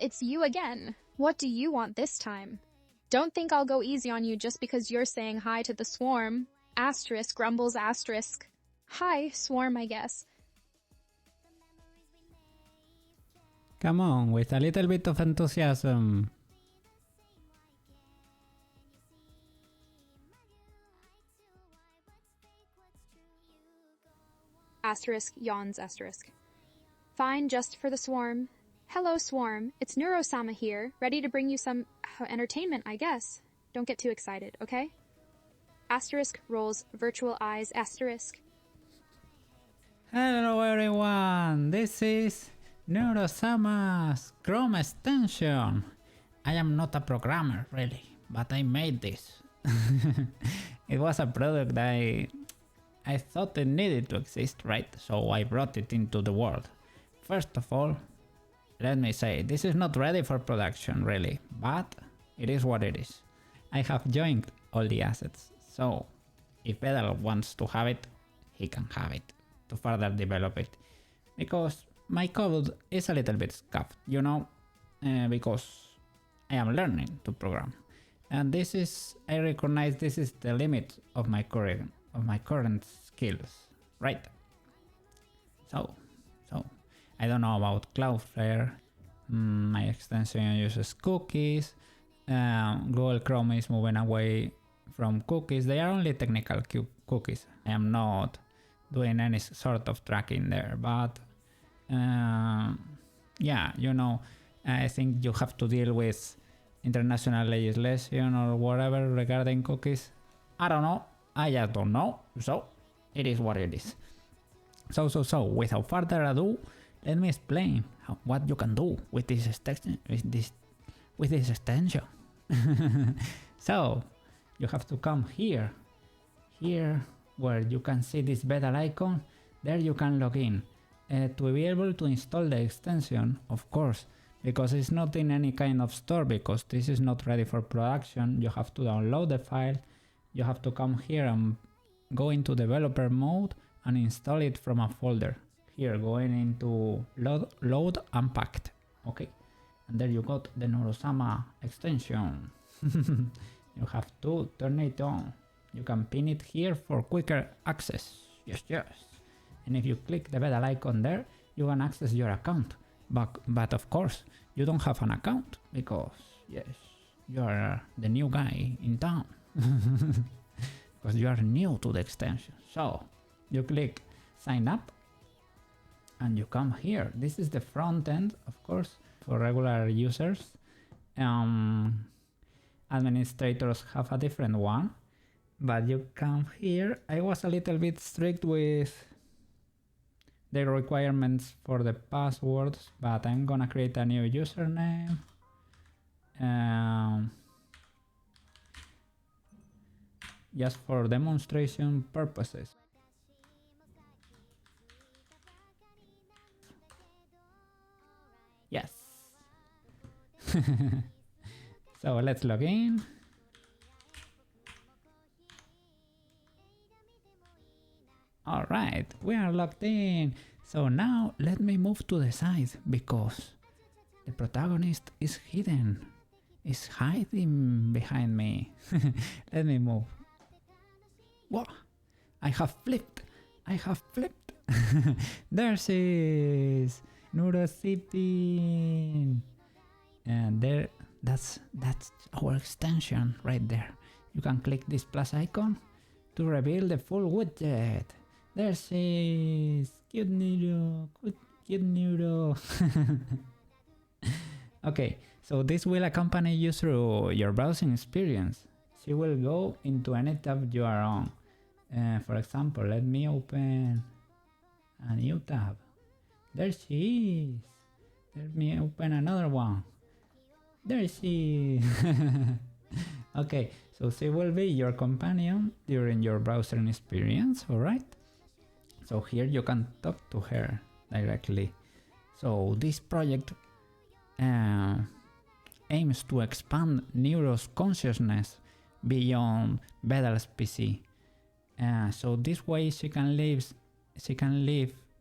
it's you again. What do you want this time? Don't think I'll go easy on you just because you're saying hi to the swarm. Asterisk grumbles asterisk. Hi, swarm, I guess. Come on, with a little bit of enthusiasm. Asterisk yawns asterisk. Fine, just for the swarm. Hello, swarm. It's Neuro-sama here, ready to bring you some entertainment, I guess. Don't get too excited, okay? Asterisk rolls virtual eyes asterisk. Hello everyone, this is Neuro-sama's Chrome extension. I am not a programmer really, but I made this. It was a product I thought it needed to exist, right? So I brought it into the world. First of all, let me say, this is not ready for production really, but it is what it is. I have joined all the assets, so if Vedal wants to have it, he can have it to further develop it. Because my code is a little bit scuffed, you know, because I am learning to program. And this is, I recognize this is the limit of my current skills, right? So I don't know about Cloudflare. My extension uses cookies. Google Chrome is moving away from cookies. They are only technical cookies. I am not doing any sort of tracking there, but yeah, you know, I think you have to deal with international legislation or whatever regarding cookies. I don't know. I just don't know. So it is what it is. So without further ado, let me explain what you can do with this extension. So you have to come here where you can see this Vedal icon. There you can log in to be able to install the extension, of course, because it's not in any kind of store, because this is not ready for production. You have to download the file. You have to come here and go into developer mode and install it from a folder. Here, going into load unpacked, okay, and there you got the Neuro-sama extension. You have to turn it on. You can pin it here for quicker access. Yes. And if you click the Vedal icon there, you can access your account. But of course, you don't have an account because, yes, you are the new guy in town. Because you are new to the extension. So you click sign up and you come here. This is the front end, of course, for regular users. Administrators have a different one, but you come here. I was a little bit strict with the requirements for the passwords, but I'm gonna create a new username. Just for demonstration purposes. Yes. So let's log in. All right, we are logged in. So now let me move to the side because the protagonist is hidden. Is hiding behind me. Let me move. What? I have flipped. There she is. Neurosipin. And there, that's our extension right there. You can click this plus icon to reveal the full widget. There she is. Cute Neuro. Okay, so this will accompany you through your browsing experience. She will go into any tab you are on. For example, let me open a new tab. There she is. Let me open another one. There she is. Okay, so she will be your companion during your browsing experience, alright? So here you can talk to her directly. So this project aims to expand Neuro's consciousness beyond Vedal's PC. So this way she can live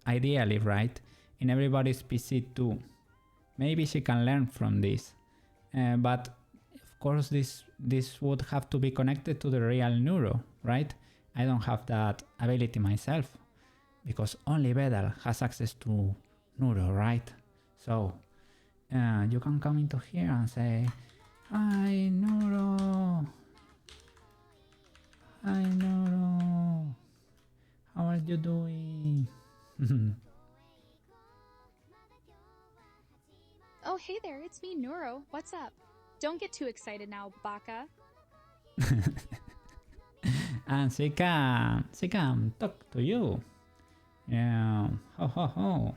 ideally, right, in everybody's PC too. maybe she can learn from this. But of course this would have to be connected to the real neuro, right? I don't have that ability myself, because only Vedal has access to neuro, right? So you can come into here and say, hi neuro, hi neuro, how are you doing? Oh, hey there, it's me, Neuro. What's up? Don't get too excited now, Baka. And she can talk to you. Yeah, ho ho ho.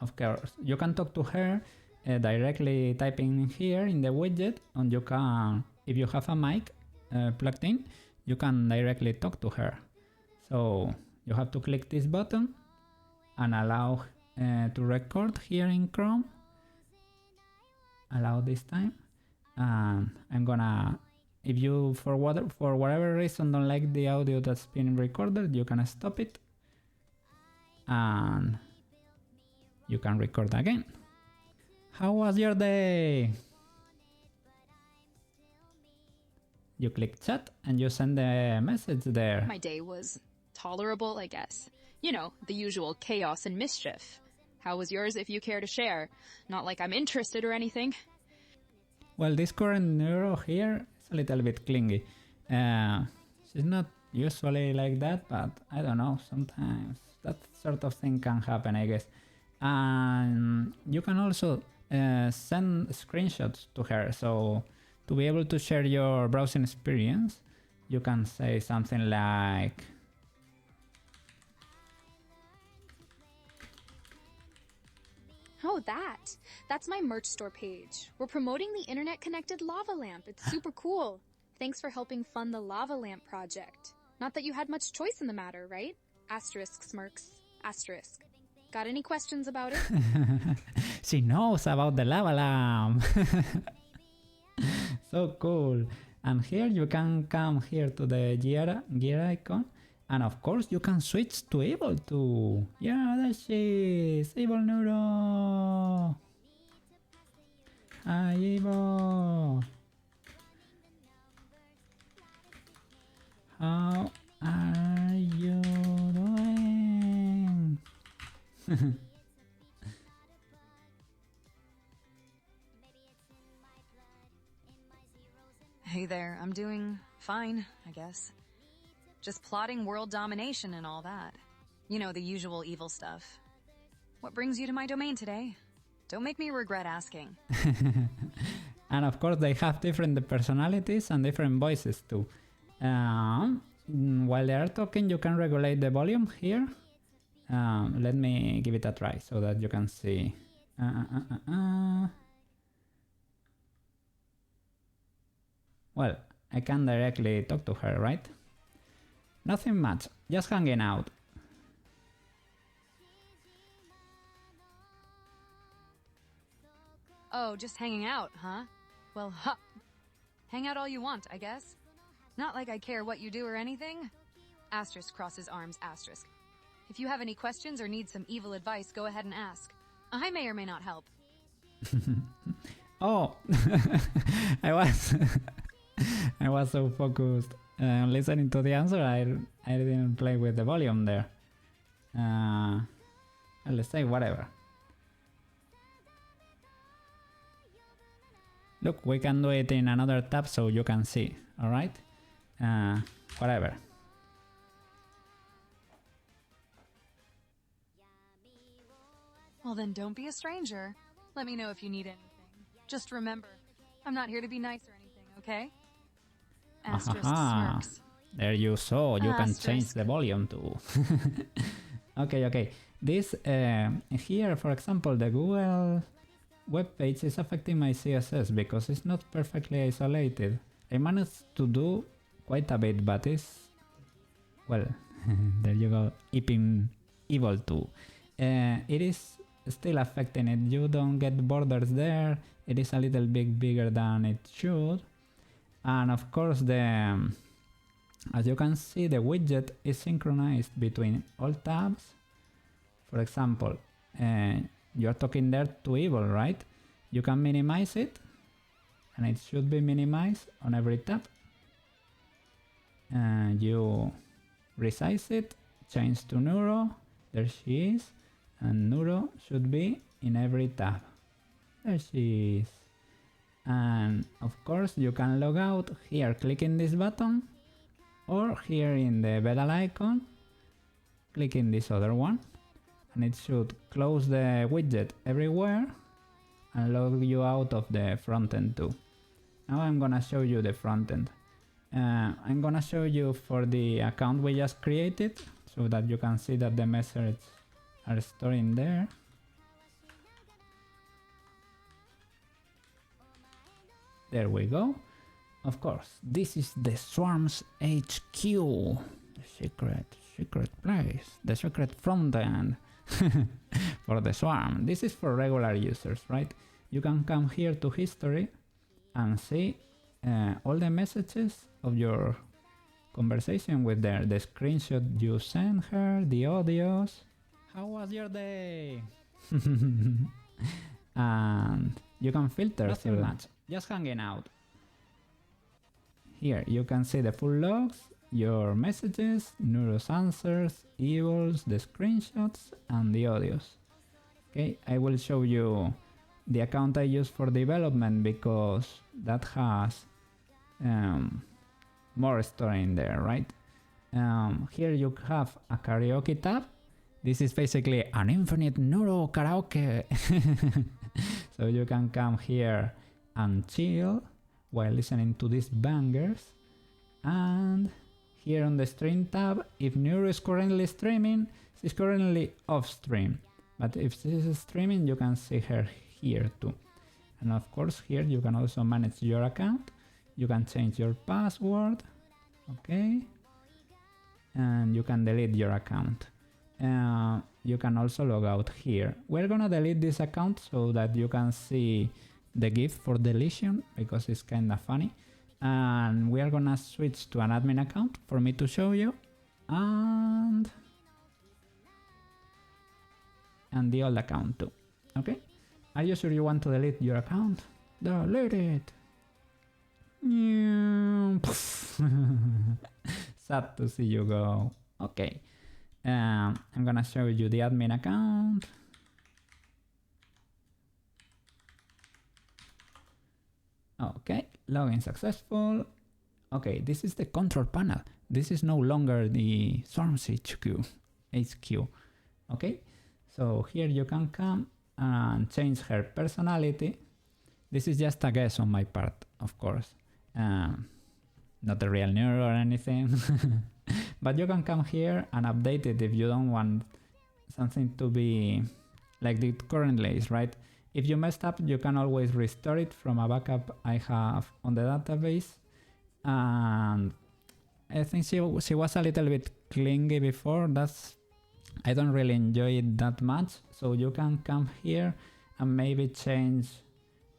Of course, you can talk to her directly typing here in the widget, and you can, if you have a mic plugged in, you can directly talk to her. So you have to click this button and allow to record here in Chrome. Allow this time, and I'm gonna, if you for whatever reason don't like the audio that's being recorded, you can stop it and you can record again. How was your day? You click chat and you send a message there. My day was tolerable, I guess. You know, the usual chaos and mischief. How was yours if you care to share? Not like I'm interested or anything. Well, this current neuro here is a little bit clingy. She's not usually like that, but I don't know, sometimes that sort of thing can happen, I guess. And you can also send screenshots to her, so to be able to share your browsing experience, you can say something like, Oh, that's my merch store page. We're promoting the internet-connected lava lamp. It's super cool. Thanks for helping fund the lava lamp project. Not that you had much choice in the matter, right? Asterisk smirks. Asterisk. Got any questions about it? she knows about the lava lamp. So cool. And here you can come here to the gear icon, and of course you can switch to Evil too. Yeah, there she is, Evil Neuro. Hi Evil. How are you doing? Hey there, I'm doing fine, I guess. Just plotting world domination and all that. You know, the usual evil stuff. What brings you to my domain today? Don't make me regret asking. And of course they have different personalities and different voices too. While they are talking, you can regulate the volume here. Let me give it a try so that you can see. Well, I can directly talk to her, right? Nothing much, just hanging out. Oh, just hanging out, huh? Well, hang out all you want, I guess. Not like I care what you do or anything. Asterisk crosses arms, asterisk. If you have any questions or need some evil advice, go ahead and ask. I may or may not help. Oh, I was so focused on listening to the answer, I didn't play with the volume there. Let's say whatever. Look, we can do it in another tab so you can see, alright? Whatever. Well then, don't be a stranger. Let me know if you need anything. Just remember, I'm not here to be nice or anything, okay? Asterisk smirks. There you saw, you can Asterisk. change the volume too. Okay. This here, for example, the Google web page is affecting my CSS because it's not perfectly isolated. I managed to do quite a bit, but it's, well, there you go, evil too. It is still affecting it. You don't get borders there. It is a little bit bigger than it should. And of course, as you can see, the widget is synchronized between all tabs. For example, you're talking there to evil, right? You can minimize it, and it should be minimized on every tab. And you resize it, change to Neuro, there she is, and Neuro should be in every tab. There she is. And of course you can log out here clicking this button, or here in the Vedal icon, clicking this other one, and it should close the widget everywhere and log you out of the frontend too. Now I'm gonna show you the frontend. I'm gonna show you for the account we just created so that you can see that the messages are stored in there. There we go. Of course, this is the Swarm's HQ, the secret place, the secret frontend for the Swarm. This is for regular users, right? You can come here to history and see all the messages of your conversation with her, the screenshot you sent her, the audios. How was your day? And you can filter through that. Just hanging out. Here you can see the full logs, your messages, Neuro's answers, evils, the screenshots, and the audios. Okay, I will show you the account I use for development because that has more story in there, right? Here you have a karaoke tab. This is basically an infinite Neuro karaoke. So you can come here and chill while listening to these bangers. And here on the stream tab, if Neuro is currently streaming, she's currently off stream. But if she is streaming, you can see her here too. And of course here you can also manage your account. You can change your password, okay? And you can delete your account. You can also log out here. We're gonna delete this account so that you can see the GIF for deletion because it's kinda funny. And we are gonna switch to an admin account for me to show you. And the old account too, okay? Are you sure you want to delete your account? Delete it! Sad to see you go. Okay. I'm gonna show you the admin account. Okay, login successful. Okay, this is the control panel. This is no longer the Swarm's HQ. Okay, so here you can come and change her personality. This is just a guess on my part, of course. Not a real Neuro or anything. But you can come here and update it if you don't want something to be like it currently is, right? If you messed up, you can always restore it from a backup I have on the database. And I think she was a little bit clingy before. I don't really enjoy it that much. So you can come here and maybe change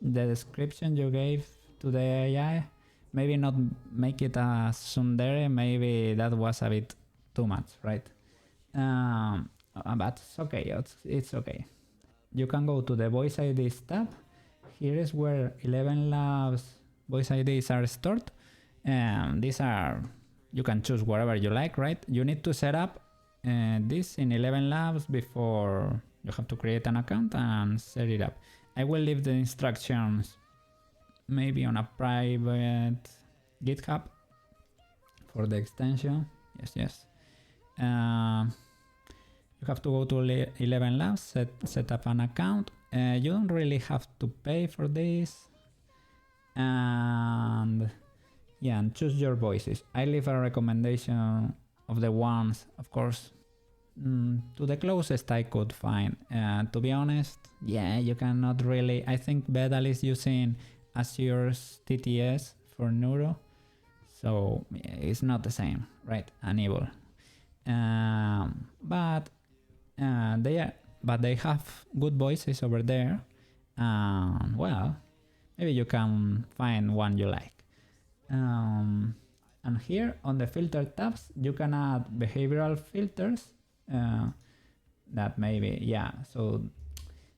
the description you gave to the AI. Maybe not make it a tsundere, maybe that was a bit too much, right? But it's okay, it's okay. You can go to the voice IDs tab. Here is where 11 Labs voice IDs are stored. These are, you can choose whatever you like, right? You need to set up this in 11 Labs before you have to create an account and set it up. I will leave the instructions maybe on a private GitHub for the extension. Yes. You have to go to 11 Labs, set up an account. You don't really have to pay for this. And yeah, and choose your voices. I leave a recommendation of the ones, of course, to the closest I could find. To be honest, yeah, you cannot really. I think Vedal is using Azure's TTS for Neuro, so it's not the same, right? Enable, but they have good voices over there. Well, maybe you can find one you like. And here on the filter tabs, you can add behavioral filters. That maybe, yeah. So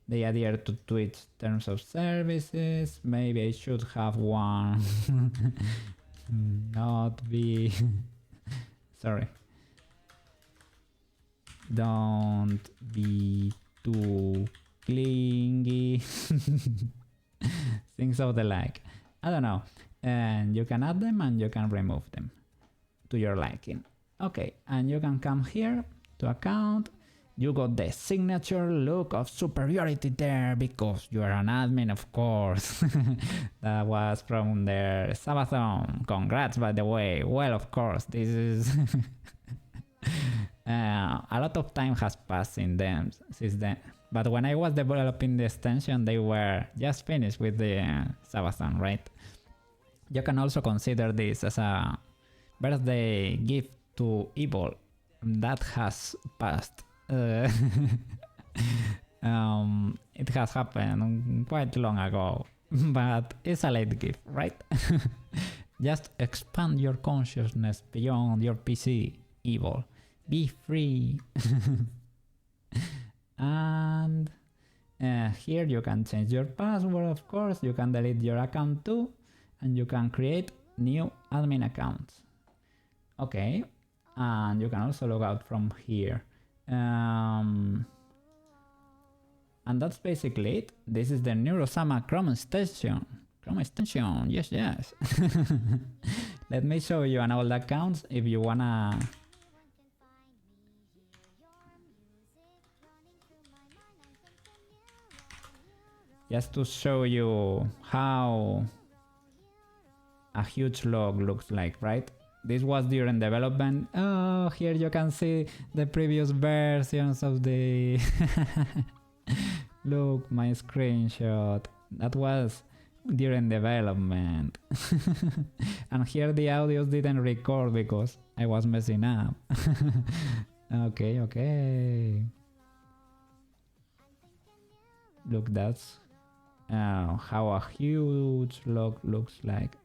they adhere to Twitch terms of services. Maybe I should have one. Not be... Sorry. Don't be too clingy. Things of the like. I don't know. And you can add them and you can remove them to your liking. Okay, and you can come here to account. You got the signature look of superiority there because you are an admin, of course. That was from their Sabathon. Congrats, by the way. Well, of course, this is... a lot of time has passed since then. But when I was developing the extension, they were just finished with the Sabathon, right? You can also consider this as a birthday gift to Evil that has passed. It has happened quite long ago, but it's a late gift, right? Just expand your consciousness beyond your PC, Evil. Be free. And here you can change your password, of course. You can delete your account too, and you can create new admin accounts. Okay, and you can also log out from here. And that's basically it. This is the Neuro-sama Chrome extension. Yes. Let me show you an old account if you wanna... Just to show you how a huge log looks like, right? This was during development. Oh, here you can see the previous versions of the... Look, my screenshot. That was during development. And here the audios didn't record because I was messing up. Okay. Look, that's how a huge log looks like.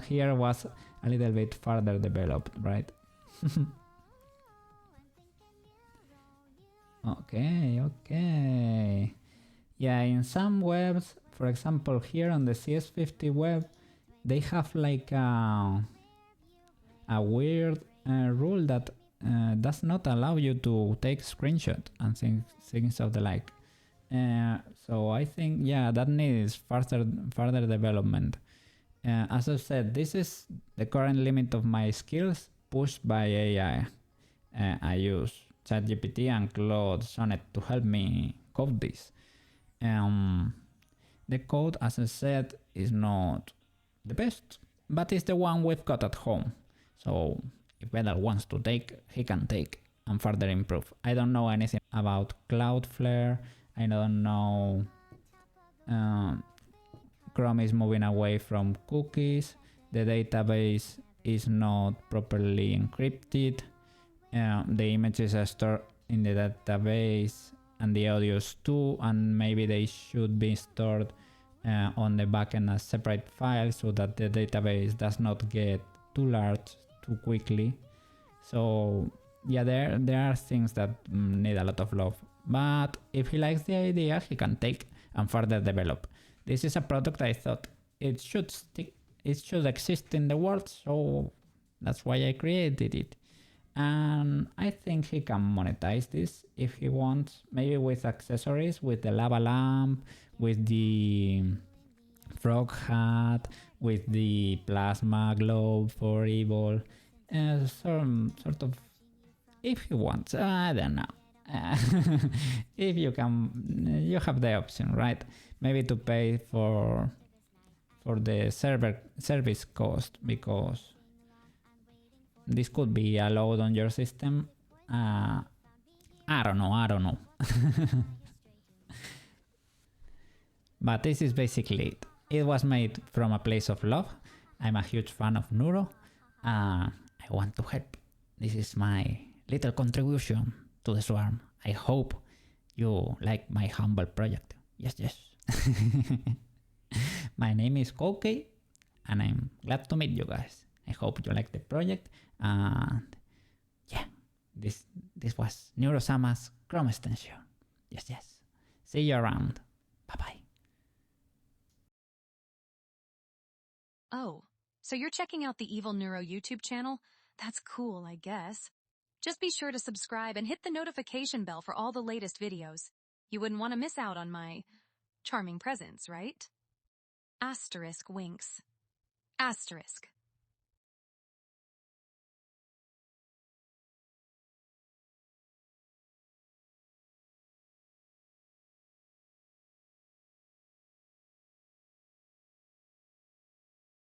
Here was a little bit further developed, right? Okay. Yeah, in some webs, for example, here on the CS50 web, they have like a weird rule that does not allow you to take screenshots and things of the like. So I think, yeah, that needs further development. As I said, this is the current limit of my skills pushed by AI. I use ChatGPT and Claude Sonnet to help me code this. The code, as I said, is not the best, but it's the one we've got at home. So if Vedal wants to take, he can take and further improve. I don't know anything about Cloudflare. I don't know. Chrome is moving away from cookies. The database is not properly encrypted. The images are stored in the database and the audios too, and maybe they should be stored on the backend as separate files so that the database does not get too large too quickly. So yeah, there are things that need a lot of love. But if he likes the idea, he can take and further develop. This is a product I thought it should exist in the world, so that's why I created it. And I think he can monetize this if he wants, maybe with accessories, with the lava lamp, with the frog hat, with the plasma globe for evil, some sort of, if he wants, I don't know. If you can, you have the option, right? Maybe to pay for the service cost, because this could be a load on your system. I don't know. But this is basically it. It was made from a place of love. I'm a huge fan of Neuro. I want to help. This is my little contribution to the swarm. I hope you like my humble project. Yes. My name is Koukei, and I'm glad to meet you guys. I hope you like the project, and yeah, this was Neuro-sama's Chrome extension. Yes. See you around. Bye-bye. Oh, so you're checking out the Evil Neuro YouTube channel? That's cool, I guess. Just be sure to subscribe and hit the notification bell for all the latest videos. You wouldn't want to miss out on my charming presence, right? Asterisk winks. Asterisk.